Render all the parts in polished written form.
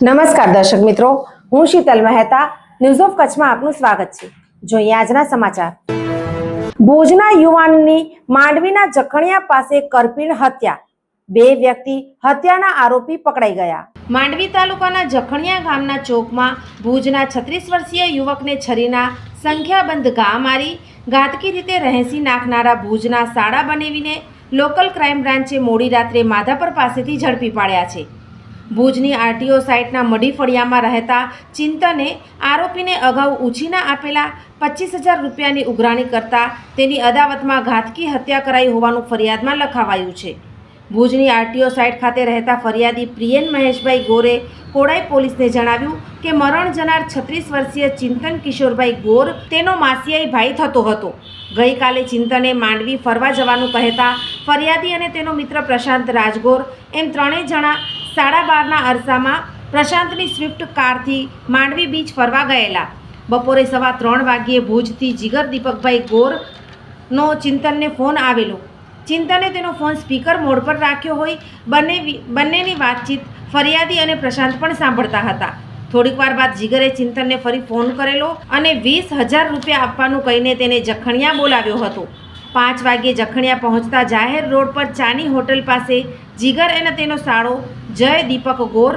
નમસ્કાર દર્શક મિત્રો, હું શીતલ મહેતા ન્યૂઝ ઓફ કચ્છમાં આપનું સ્વાગત છે। જોઈએ આજના સમાચાર। ભુજના યુવાનની માંડવીના જખણિયા પાસે કરપીણ હત્યા, 2 વ્યક્તિ હત્યાના આરોપી પકડાઈ ગયા। માંડવી તાલુકાના જખણિયા ગામના ચોકમાં ભુજના 36 વર્ષીય યુવકને છરીના સંખ્યાબંધ ઘા મારી ઘાતકી રીતે રહેસી નાખનારા ભુજના સાડા બનાવીને લોકલ ક્રાઇમ બ્રાન્ચે મોડી રાત્રે માધાપર પાસેથી ઝડપી પાડ્યા છે। ભુજની આરટીઓ સાઇટના મઢી ફળિયામાં રહેતા ચિંતને આરોપીને અગાઉ ઉછીના આપેલા 25,000 રૂપિયાની ઉઘરાણી કરતા તેની અદાવતમાં ઘાતકી હત્યા કરાઈ હોવાનું ફરિયાદમાં લખાવાયું છે। ભુજની આરટીઓ સાઇટ ખાતે રહેતા ફરિયાદી પ્રિયન મહેશભાઈ ગોરે કોડાઈ પોલીસને જણાવ્યું કે મરણ જનાર 36 વર્ષીય ચિંતન કિશોરભાઈ ગોર તેનો માસિયાઈ ભાઈ થતો હતો। ગઈકાલે ચિંતને માંડવી ફરવા જવાનું કહેતા ફરિયાદી અને તેનો મિત્ર પ્રશાંત રાજગોર એમ ત્રણેય જણા 12:30ના અરસામાં પ્રશાંતની સ્વિફ્ટ કારથી માંડવી બીચ ફરવા ગયેલા। બપોરે 3:15 વાગ્યે ભુજથી જીગર દીપકભાઈ ગોરનો ચિંતનને ફોન આવેલો। ચિંતને તેનો ફોન સ્પીકર મોડ પર રાખ્યો હોય બંનેની વાતચીત ફરિયાદી અને પ્રશાંત પણ સાંભળતા હતા। થોડીક વાર બાદ જીગરે ચિંતનને ફરી ફોન કરેલો અને 20,000 રૂપિયા આપવાનું કહીને તેને જખણિયા બોલાવ્યો હતો। 5 વાગ્યે જખણિયા પહોંચતા જાહેર રોડ પર ચાની હોટલ પાસે જીગર અને તેનો સાળો જય દીપક ગોર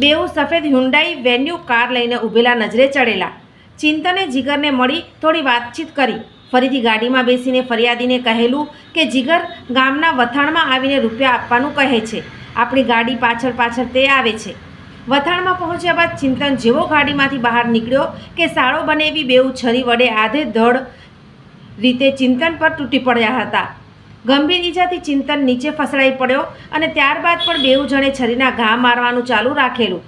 બેઉ સફેદ હ્યુન્ડાઈ વેન્યુ કાર લઈને ઊભેલા નજરે ચડેલા। ચિંતને જીગરને મળી થોડી વાતચીત કરી ફરીથી ગાડીમાં બેસીને ફરિયાદીને કહેલું કે જીગર ગામના વથાણમાં આવીને રૂપિયા આપવાનું કહે છે, આપણી ગાડી પાછળ તે આવે છે। વથાણમાં પહોંચ્યા બાદ ચિંતન જેવો ગાડીમાંથી બહાર નીકળ્યો કે સાળો બનેવી બેઉ છરી વડે આધે ધડ રીતે ચિંતન પર તૂટી પડ્યા હતા। ગંભીર ઈજાથી ચિંતન નીચે ફસડાઈ પડ્યો અને ત્યારબાદ પણ બેઉ જણે છરીના ઘા મારવાનું ચાલુ રાખેલું।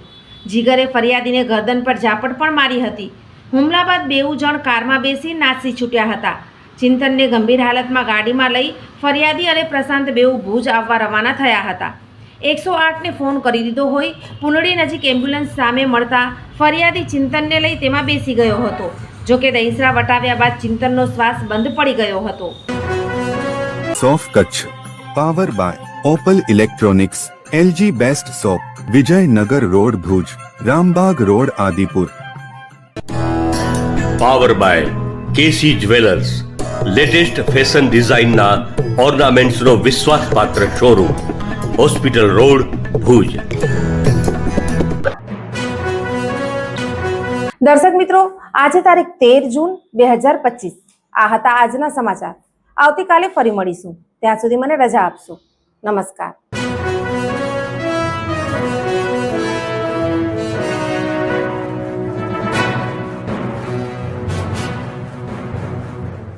જીગરે ફરિયાદીને ગરદન પર ઝાપટ પણ મારી હતી। હુમલા બાદ બેઉ જણ કારમાં બેસી નાસી છૂટ્યા હતા। ચિંતનને ગંભીર હાલતમાં ગાડીમાં લઈ ફરિયાદી અને પ્રશાંત બેઉ ભુજ આવવા રવાના થયા હતા। 108ને ફોન કરી દીધો હોય પુનડી નજીક એમ્બ્યુલન્સ સામે મળતા ફરિયાદી ચિંતનને લઈ તેમાં બેસી ગયો હતો। જોકે દહીસરા વટાવ્યા બાદ ચિંતનનો શ્વાસ બંધ પડી ગયો હતો। સોફ Kutch power by Opal electronics, LG best shop, Vijaynagar road Bhuj, Rambagh road Adipur. Power by KC jewellers, latest fashion ડિઝાઇનના ઓર્નામેન્ટ્સનો વિશ્વાસપાત્ર શોરૂમ, હોસ્પિટલ રોડ ભુજ। દર્શક મિત્રો, આજે તારીખ 13 જૂન 2025 આ હતા આજના સમાચાર। આવતીકાલે ફરી મળીશું, ત્યાં સુધી મને રજા આપશો। નમસ્કાર।